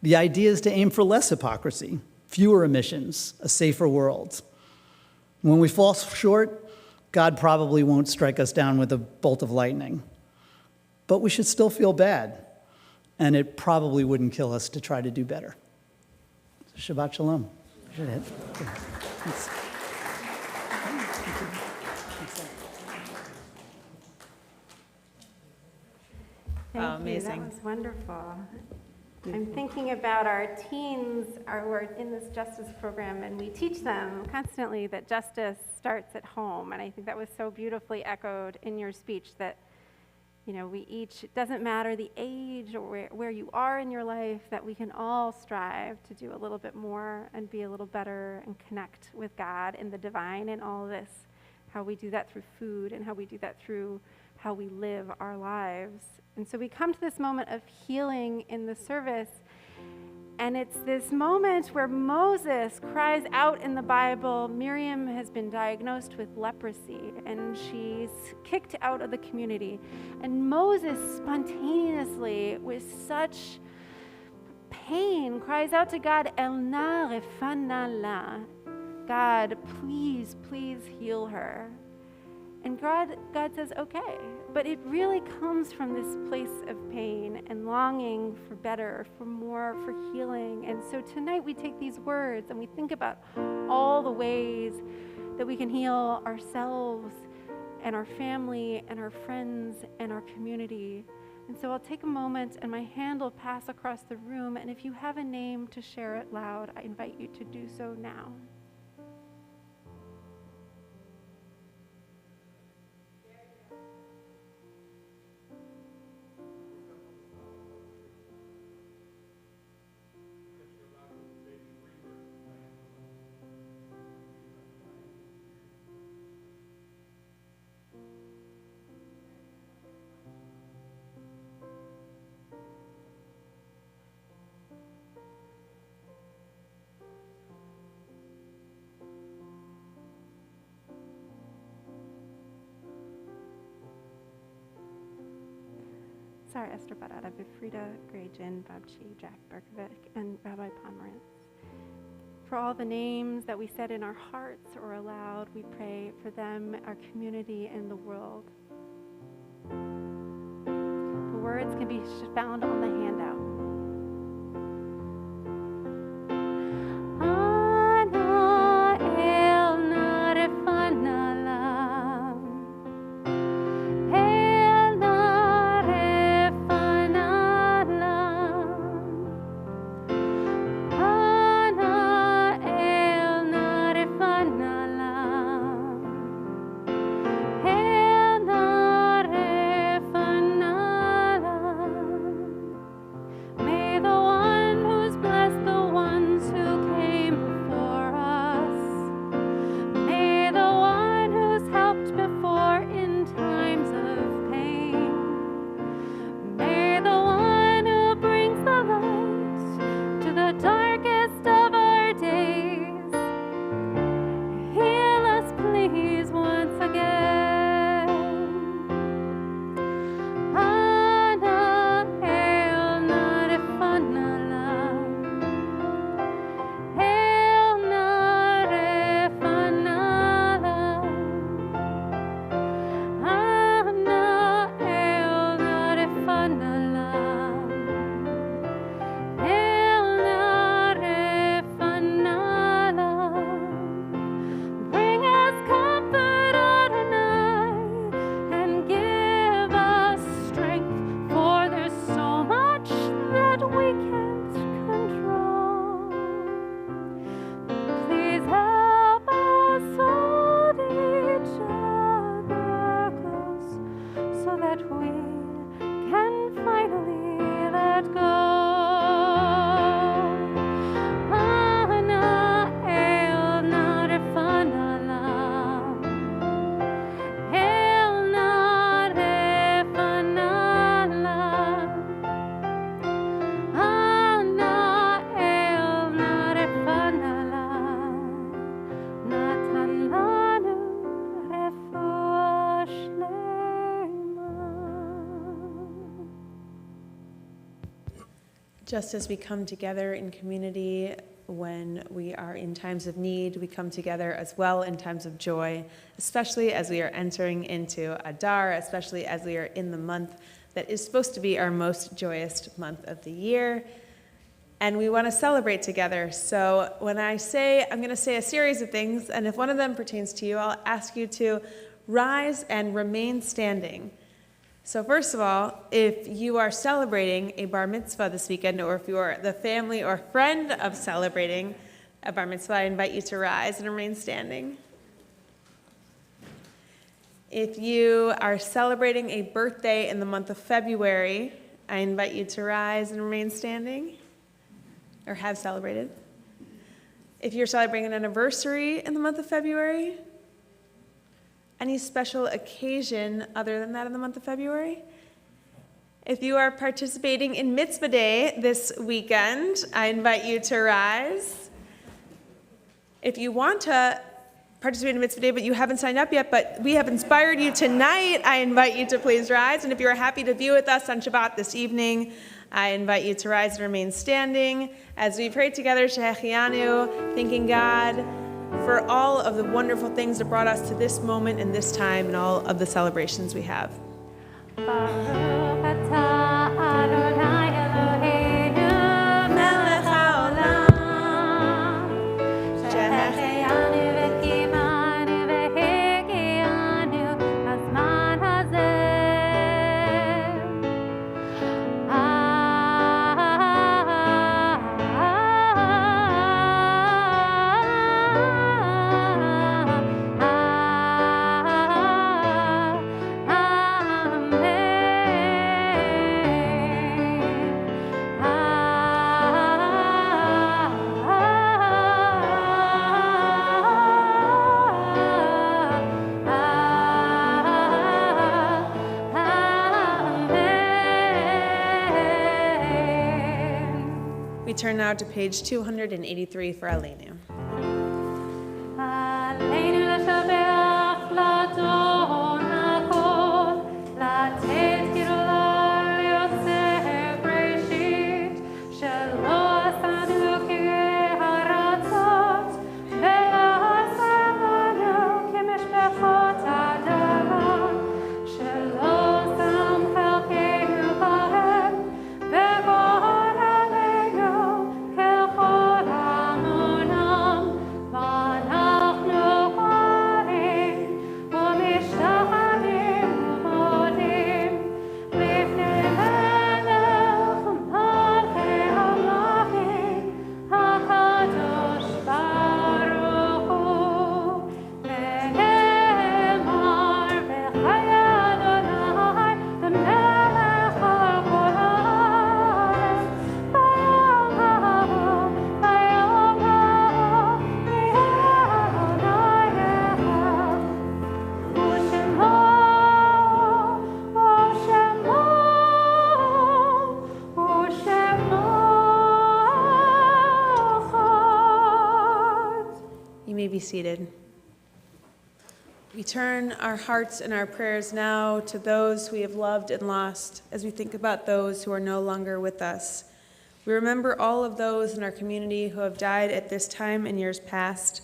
The idea is to aim for less hypocrisy, fewer emissions, a safer world. When we fall short, God probably won't strike us down with a bolt of lightning. But we should still feel bad, and it probably wouldn't kill us to try to do better. Shabbat Shalom. Thanks. Thank amazing. you. That was wonderful. I'm thinking about our teens who are in this justice program, and we teach them constantly that justice starts at home. And I think that was so beautifully echoed in your speech that, we each, it doesn't matter the age or where you are in your life, that we can all strive to do a little bit more and be a little better and connect with God and the divine in all of this. How we do that through food and how we do that through how we live our lives. And so we come to this moment of healing in the service, and it's this moment where Moses cries out in the Bible. Miriam has been diagnosed with leprosy, and she's kicked out of the community. And Moses spontaneously, with such pain, cries out to God, El na refana la. God, please, please heal her. And God says, okay, but it really comes from this place of pain and longing for better, for more, for healing. And so tonight we take these words and we think about all the ways that we can heal ourselves and our family and our friends and our community. And so I'll take a moment and my hand will pass across the room. And if you have a name to share it loud, I invite you to do so now. Sarah Esther Barada, Bifrida Grayjin, Babchi, Jack Berkovic, and Rabbi Pomerantz. For all the names that we said in our hearts or aloud, we pray for them, our community, and the world. The words can be found on the handout. Just as we come together in community when we are in times of need, we come together as well in times of joy, especially as we are entering into Adar, especially as we are in the month that is supposed to be our most joyous month of the year. And we want to celebrate together. So when I say, I'm going to say a series of things, and if one of them pertains to you, I'll ask you to rise and remain standing. So first of all, if you are celebrating a bar mitzvah this weekend, or if you are the family or friend of celebrating a bar mitzvah, I invite you to rise and remain standing. If you are celebrating a birthday in the month of February, I invite you to rise and remain standing, or have celebrated. If you're celebrating an anniversary in the month of February, any special occasion other than that in the month of February? If you are participating in Mitzvah Day this weekend, I invite you to rise. If you want to participate in Mitzvah Day, but you haven't signed up yet, but we have inspired you tonight, I invite you to please rise. And if you are happy to be with us on Shabbat this evening, I invite you to rise and remain standing as we pray together, Shehechianu, thanking God for all of the wonderful things that brought us to this moment and this time and all of the celebrations we have. Baruch atah Adonai Eloheinu melech haolam, shehechianu v'kimanu v'higianu hazman hazeh. We turn now to page 283 for Aleinu. עלינו לשבח לאדון הכל, לתת גדולה ליוצר בראשית, שלא עשנו כהרצות, ועשנו כמשפחות אדמה, שלא שם חלקנו בהם, וגורל עלינו ככל המונם, ואנחנו פועלים ומשתחווים ומודים לפני מלך מלכי המלכים, הקדוש ברוך הוא. ונאמר בחיי אדוני למלך על כל הארץ, ביום ההוא ביום ההוא יהיה אדוני אחד, ושמו אחד. You may be seated. We turn our hearts and our prayers now to those we have loved and lost as we think about those who are no longer with us. We remember all of those in our community who have died at this time in years past.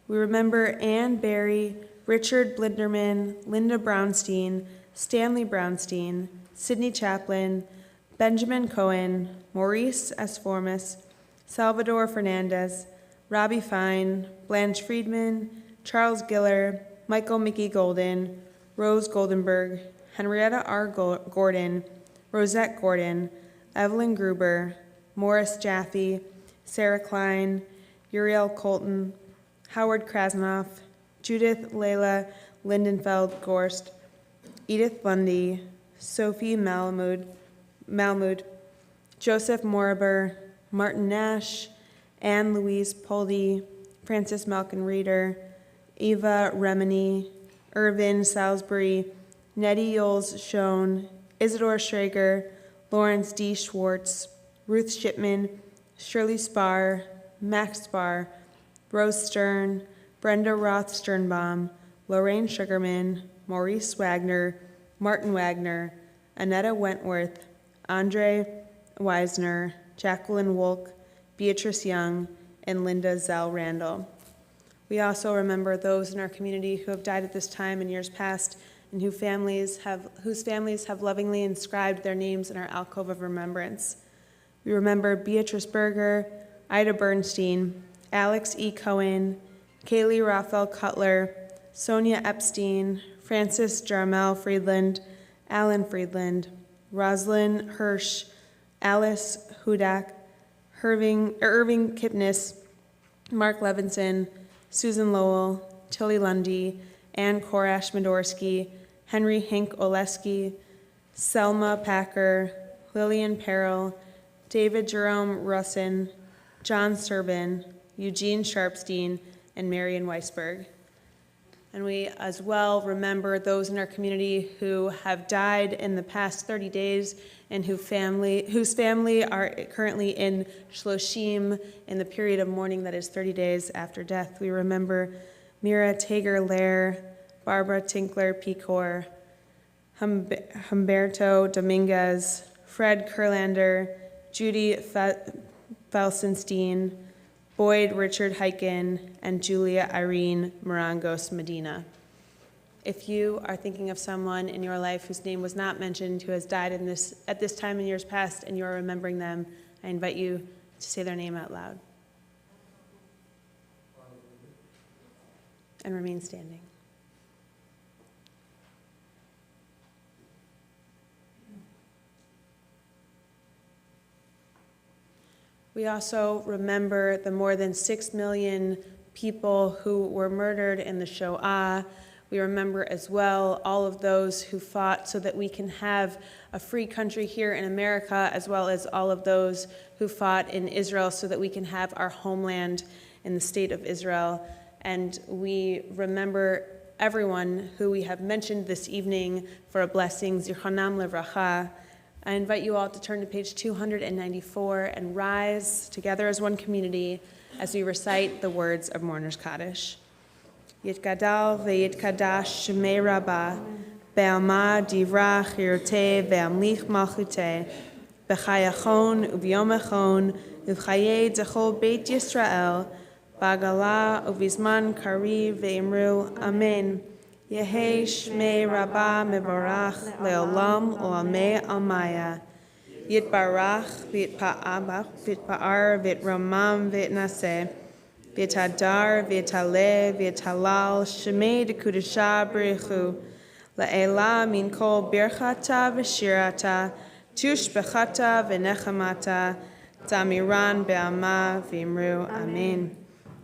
We remember Anne Barry, Richard Blinderman, Linda Brownstein, Stanley Brownstein, Sidney Chaplin, Benjamin Cohen, Maurice S. Formas, Salvador Fernandez, Robbie Fine, Blanche Friedman, Charles Giller, Michael Mickey Golden, Rose Goldenberg, Henrietta R. Gordon, Rosette Gordon, Evelyn Gruber, Morris Jaffe, Sarah Klein, Uriel Colton, Howard Krasnoff, Judith Layla Lindenfeld Gorst, Edith Bundy, Sophie Malmood, Joseph Moriber, Martin Nash, Anne Louise Poldy, Francis Malkin Reeder, Eva Remini, Irvin Salisbury, Nettie Yoles Schoen, Isidore Schrager, Lawrence D. Schwartz, Ruth Shipman, Shirley Spar, Max Spar, Rose Stern, Brenda Roth Sternbaum, Lorraine Sugarman, Maurice Wagner, Martin Wagner, Annetta Wentworth, Andre Weisner, Jacqueline Wolk, Beatrice Young, and Linda Zell Randall. We also remember those in our community who have died at this time in years past and whose families have lovingly inscribed their names in our alcove of remembrance. We remember Beatrice Berger, Ida Bernstein, Alex E. Cohen, Kaylee Raphael Cutler, Sonia Epstein, Francis Jarmel Friedland, Alan Friedland, Roslyn Hirsch, Alice Hudak, Irving Kipnis, Mark Levinson, Susan Lowell, Tilly Lundy, Ann Korash Medorsky, Henry Hink Oleski, Selma Packer, Lillian Perrell, David Jerome Russin, John Serbin, Eugene Sharpstein, and Marion Weisberg. And we as well remember those in our community who have died in the past 30 days and whose family are currently in Shloshim in the period of mourning that is 30 days after death. We remember Mira Tager-Lair, Barbara Tinkler-Picor, Humberto Dominguez, Fred Kurlander, Judy Felsenstein, Boyd Richard Heiken, and Julia Irene Morangos Medina. If you are thinking of someone in your life whose name was not mentioned, who has died at this time in years past, and you are remembering them, I invite you to say their name out loud. And remain standing. We also remember the more than 6 million people who were murdered in the Shoah. We remember as well all of those who fought so that we can have a free country here in America, as well as all of those who fought in Israel so that we can have our homeland in the state of Israel. And we remember everyone who we have mentioned this evening for a blessing, Zichronam Livracha. I invite you all to turn to page 294 and rise together as one community as we recite the words of Mourner's Kaddish. Yitgadal ve'yitkadash shemei rabbah, be'alma divrach yirteh ve'amlich malchuteh, b'chayachon u'b'yom uv'chayei zechol beit Yisrael, ba'gala uv'izman kariv ve'imru amen. Yehei shmei rabbah mebarach le'olam olamei almaya. Yitbarach v'yitpa'ar v'yitramam v'yitnaseh. V'yitadar v'yitaleh v'yitalal shemei dekudesha b'richu. La'ela min kol birchata v'shirata tushbechata v'nechamata tamiran be'alma v'imru amen.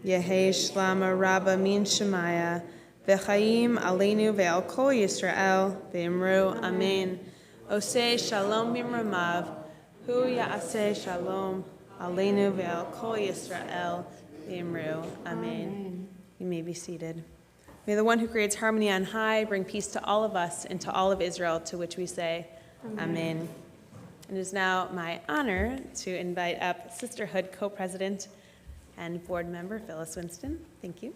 Yehei shlama rabba min shemaya. V'chaim aleinu ve'al kol Yisrael v'imru amen. Oseh shalom b'mramav, hu ya'aseh shalom aleinu ve'al kol Yisrael v'imru amen. You may be seated. May the one who creates harmony on high bring peace to all of us and to all of Israel, to which we say amen. It is now my honor to invite up Sisterhood Co-President and Board Member Phyllis Winston. Thank you.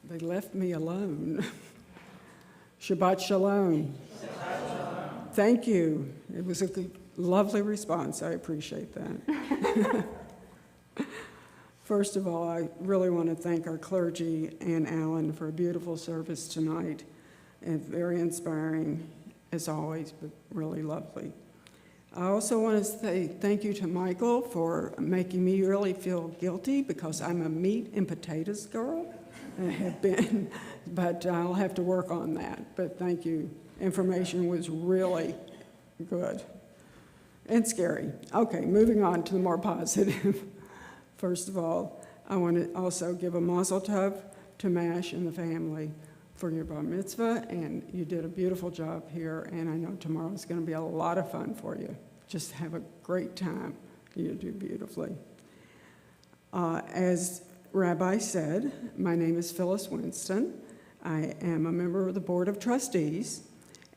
They left me alone. Shabbat shalom. Thank you. It was a lovely response. I appreciate that. First of all, I really want to thank our clergy and Alan for a beautiful service tonight, and very inspiring as always, but really lovely. I also want to say thank you to Michael for making me really feel guilty because I'm a meat and potatoes girl. I have been, but I'll have to work on that. But thank you. Information was really good and scary. Okay, moving on to the more positive. First of all, I want to also give a mazel tov to Mash and the family for your bar mitzvah, and you did a beautiful job here, and I know tomorrow is going to be a lot of fun for you. Just have a great time. You do beautifully. As Rabbi said, my name is Phyllis Winston. I am a member of the Board of Trustees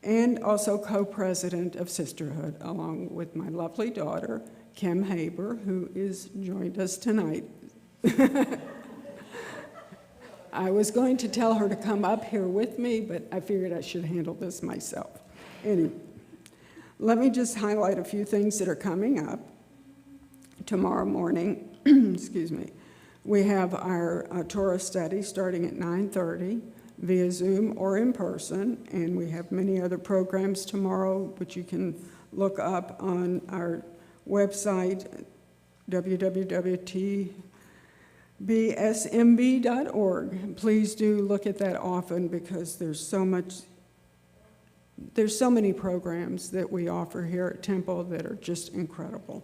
and also co-president of Sisterhood, along with my lovely daughter, Kim Haber, who is joined us tonight. I was going to tell her to come up here with me, but I figured I should handle this myself. Anyway, let me just highlight a few things that are coming up. Tomorrow morning, excuse me, we have our Torah study starting at 9:30 via Zoom or in person, and we have many other programs tomorrow, which you can look up on our website, www.tbsmb.org. Please do look at that often because there's so many programs that we offer here at Temple that are just incredible.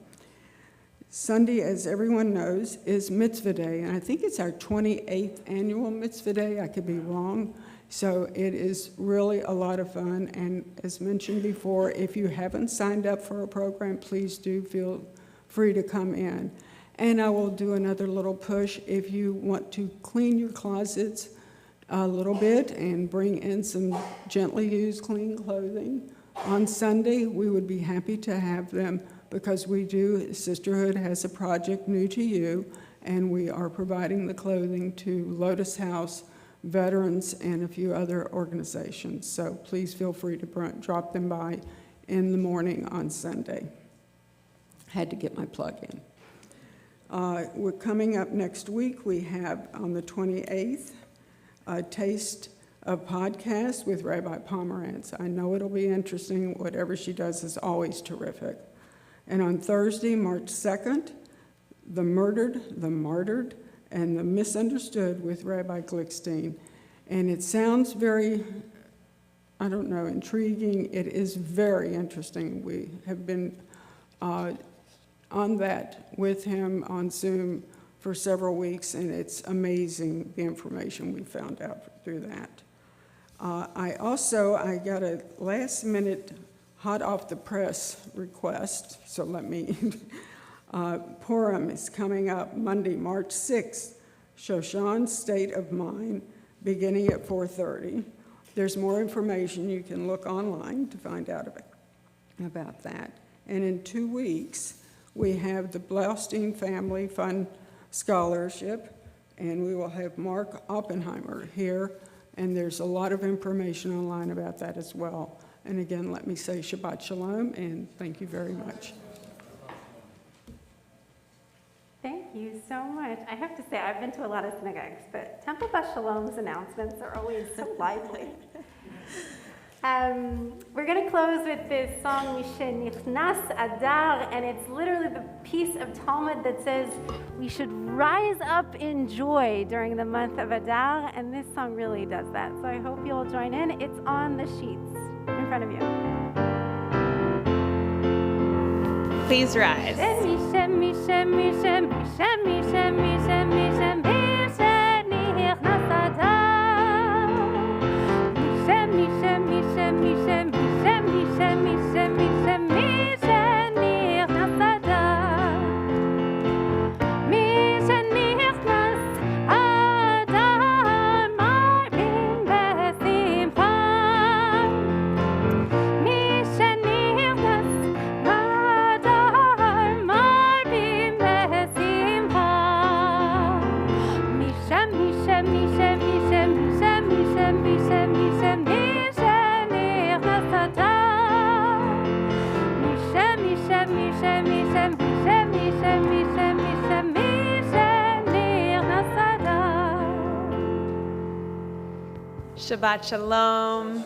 Sunday, as everyone knows, is Mitzvah Day, and I think it's our 28th annual Mitzvah Day. I could be wrong. So it is really a lot of fun, and as mentioned before, if you haven't signed up for a program, please do feel free to come in. And I will do another little push if you want to clean your closets a little bit and bring in some gently used clean clothing. On Sunday, we would be happy to have them because Sisterhood has a project New to You, and we are providing the clothing to Lotus House, veterans, and a few other organizations. So please feel free to drop them by in the morning on Sunday. Had to get my plug in. We're coming up next week. We have on the 28th a Taste of Podcast with Rabbi Pomerantz. I know it'll be interesting. Whatever she does is always terrific. And on Thursday, March 2nd, The Murdered, the Martyred, and the Misunderstood with Rabbi Glickstein. And it sounds very, intriguing. It is very interesting. We have been on that with him on Zoom for several weeks, and it's amazing the information we found out through that. I got a last-minute, hot-off-the-press request, so let me... Purim is coming up Monday, March 6th, Shoshan State of Mind, beginning at 4:30. There's more information. You can look online to find out about that. And in 2 weeks, we have the Blaustein Family Fund Scholarship, and we will have Mark Oppenheimer here, and there's a lot of information online about that as well. And again, let me say Shabbat Shalom, and thank you very much. Thank you so much. I have to say, I've been to a lot of synagogues, but Temple Bas Shalom's announcements are always so lively. We're going to close with this song, Mishenichnas Adar, and it's literally the piece of Talmud that says we should rise up in joy during the month of Adar, and this song really does that. So I hope you'll join in. It's on the sheets in front of you. Please rise. Shabbat Shalom.